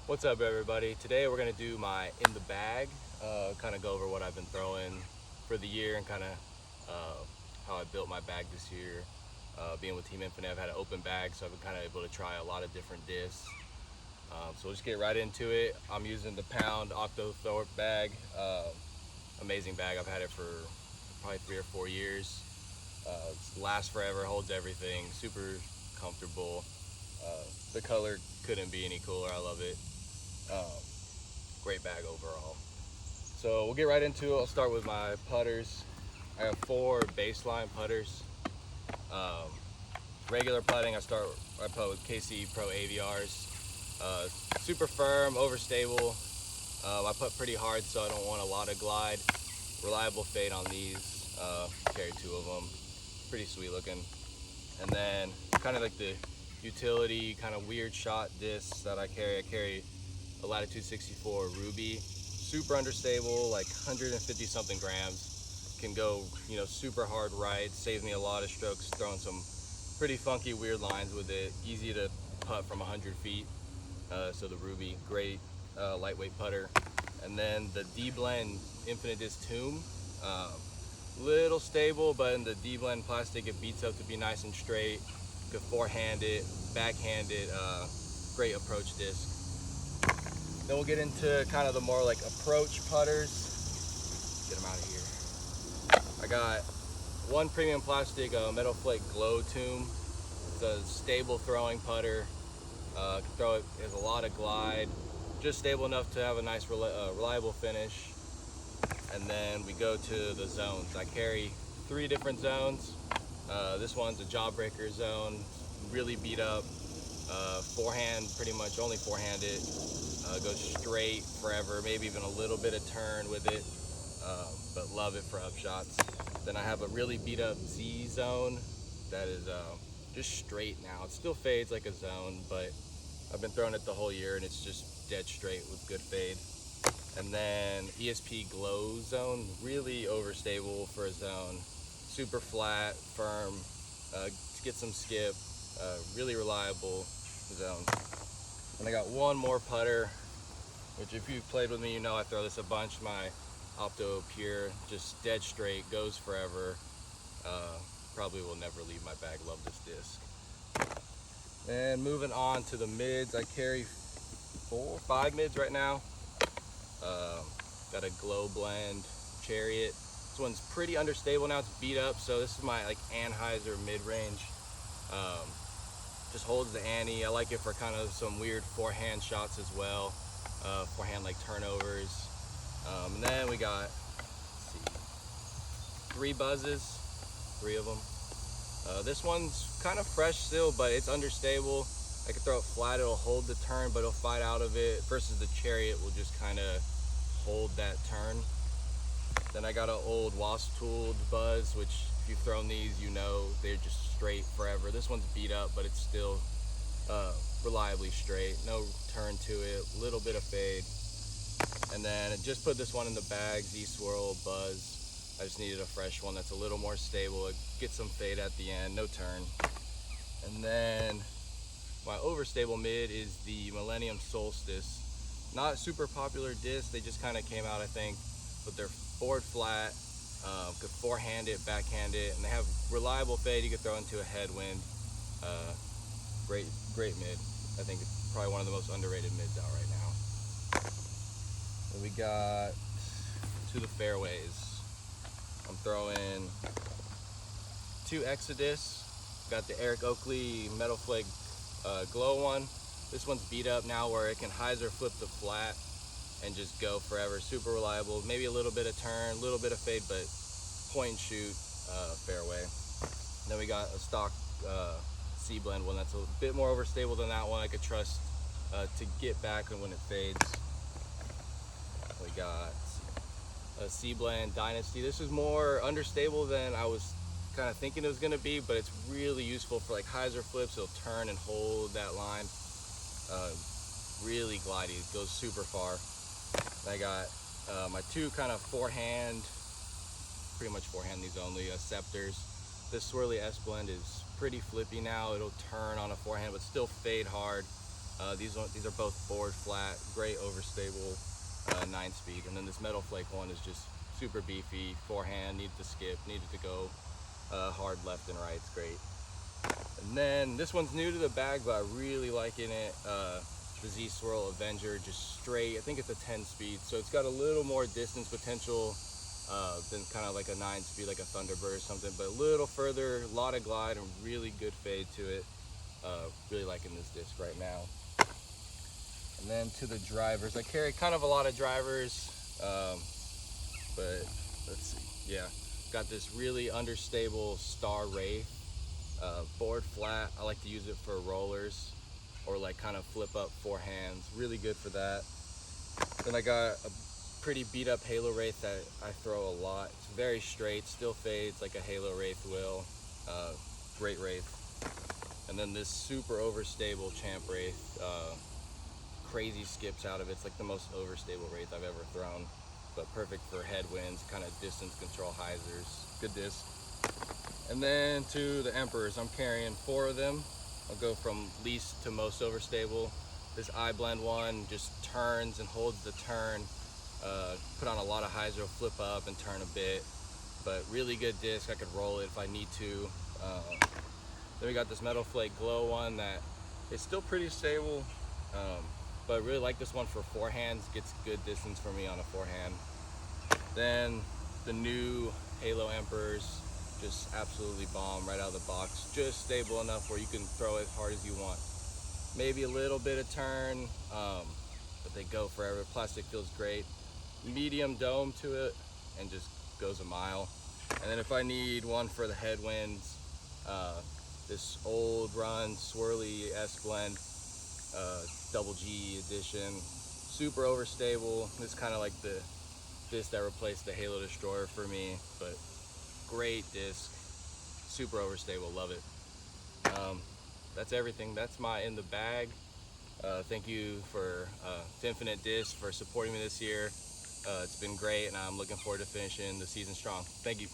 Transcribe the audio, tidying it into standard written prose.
What's up, everybody? Today we're gonna do my in the bag, kind of go over what I've been throwing for the year and kind of how I built my bag this year. Being with Team Infinite, I've had an open bag, so I've been kind of able to try a lot of different discs. So we'll just get right into it. I'm using the Pound Octothorpe bag. Amazing bag. I've had it for probably 3 or 4 years. Lasts forever, holds everything, super comfortable. The color couldn't be any cooler. I love it. Um, Great bag overall. So we'll get right into it. I'll start with my putters. I have 4 baseline putters. Um, Regular putting, I putt with KC Pro AVRs. Super firm, overstable. I putt pretty hard, so I don't want a lot of glide. Reliable fade on these. Carry 2 of them. Pretty sweet looking. And then kind of like the utility, kind of weird shot discs that I carry a Latitude 64 Ruby. Super understable, like 150 something grams. Can go, super hard right. Saves me a lot of strokes throwing some pretty funky, weird lines with it. Easy to putt from 100 feet. So the Ruby, great lightweight putter. And then the D-Blend Infinite Disc Tomb. Little stable, but in the D-Blend plastic, it beats up to be nice and straight. Could forehand it, backhand it, great approach disc. Then we'll get into kind of the more like approach putters. Get them out of here. I got one premium plastic Metal Flake Glow Tomb. It's a stable throwing putter. Can throw it, has a lot of glide. Just stable enough to have a nice reliable finish. And then we go to the zones. I carry 3 different zones. This one's a Jawbreaker zone, really beat up. Forehand, pretty much only forehand it. Goes straight forever, maybe even a little bit of turn with it, but love it for upshots. Then I have a really beat up Z zone that is just straight now. It still fades like a zone, but I've been throwing it the whole year and it's just dead straight with good fade. And then ESP Glow Zone, really overstable for a zone. Super flat, firm, get some skip, really reliable zone. And I got one more putter, which if you've played with me, you know I throw this a bunch. My Opto Pure, just dead straight, goes forever. Probably will never leave my bag, love this disc. And moving on to the mids, I carry 4, 5 mids right now. Got a Glow Blend Chariot. This one's pretty understable now, it's beat up, so this is my like Anheuser mid-range. Just holds the ante. I like it for kind of some weird forehand shots as well. Forehand like turnovers. And then we got, let's see, 3 buzzes, 3 of them. This one's kind of fresh still, but it's understable. I can throw it flat, it'll hold the turn, but it'll fight out of it, versus the Chariot will just kind of hold that turn. Then I got an old Wasp Tooled Buzz, which if you've thrown these, you know they're just straight forever. This one's beat up, but it's still reliably straight. No turn to it, little bit of fade. And then I just put this one in the bag, Z-Swirl Buzz. I just needed a fresh one that's a little more stable. It gets some fade at the end, no turn. And then my overstable mid is the Millennium Solstice. Not super popular disc, they just kind of came out, I think, but they're board flat, could forehand it, backhand it, and they have reliable fade you could throw into a headwind. Great mid. I think it's probably one of the most underrated mids out right now. And we got to the fairways. I'm throwing 2 Exodus. Got the Eric Oakley Metal Flake Glow one. This one's beat up now where it can hyzer flip the flat and just go forever. Super reliable, maybe a little bit of turn, a little bit of fade, but point and shoot fairway. Then we got a stock C-Blend one that's a bit more overstable than that one. I could trust to get back when it fades. We got a C-Blend Dynasty. This is more understable than I was kind of thinking it was going to be, but it's really useful for like hyzer flips. It'll turn and hold that line. Really glidey, it goes super far. I got my 2 kind of forehand, pretty much forehand these only, Scepters. This Swirly S Blend is pretty flippy now. It'll turn on a forehand, but still fade hard. These are both board flat, great overstable 9-speed. And then this Metal Flake one is just super beefy, forehand, needed to skip, needed to go hard left and right. It's great. And then this one's new to the bag, but I'm really liking it. The Z-Swirl Avenger, just straight. I think it's a 10-speed, so it's got a little more distance potential than kind of like a 9-speed, like a Thunderbird or something, but a little further, a lot of glide and really good fade to it. Really liking this disc right now. And then to the drivers, I carry kind of a lot of drivers, but let's see, yeah. Got this really understable Star Wraith, board flat. I like to use it for rollers or like kind of flip up forehands, really good for that. Then I got a pretty beat up Halo Wraith that I throw a lot. It's very straight, still fades like a Halo Wraith will. Great Wraith. And then this super overstable Champ Wraith, crazy skips out of it. It's like the most overstable Wraith I've ever thrown, but perfect for headwinds, kind of distance control hyzers. Good disc. And then to the Emperors, I'm carrying 4 of them. I'll go from least to most overstable. This iBlend one just turns and holds the turn. Put on a lot of hyzer, flip up and turn a bit, but really good disc. I could roll it if I need to. Then we got this Metal Flake Glow one that is still pretty stable, but I really like this one for forehands. Gets good distance for me on a forehand. Then the new Halo Emperors, just absolutely bomb right out of the box. Just stable enough where you can throw it as hard as you want. Maybe a little bit of turn, but they go forever. Plastic feels great. Medium dome to it and just goes a mile. And then if I need one for the headwinds, this old run Swirly S-Blend Double G edition, super overstable. This is kind of like the disc that replaced the Halo Destroyer for me, but great disc, super overstable, love it. That's everything. That's my in the bag. Thank you to Infinite Disc for supporting me this year. It's been great, and I'm looking forward to finishing the season strong. Thank you.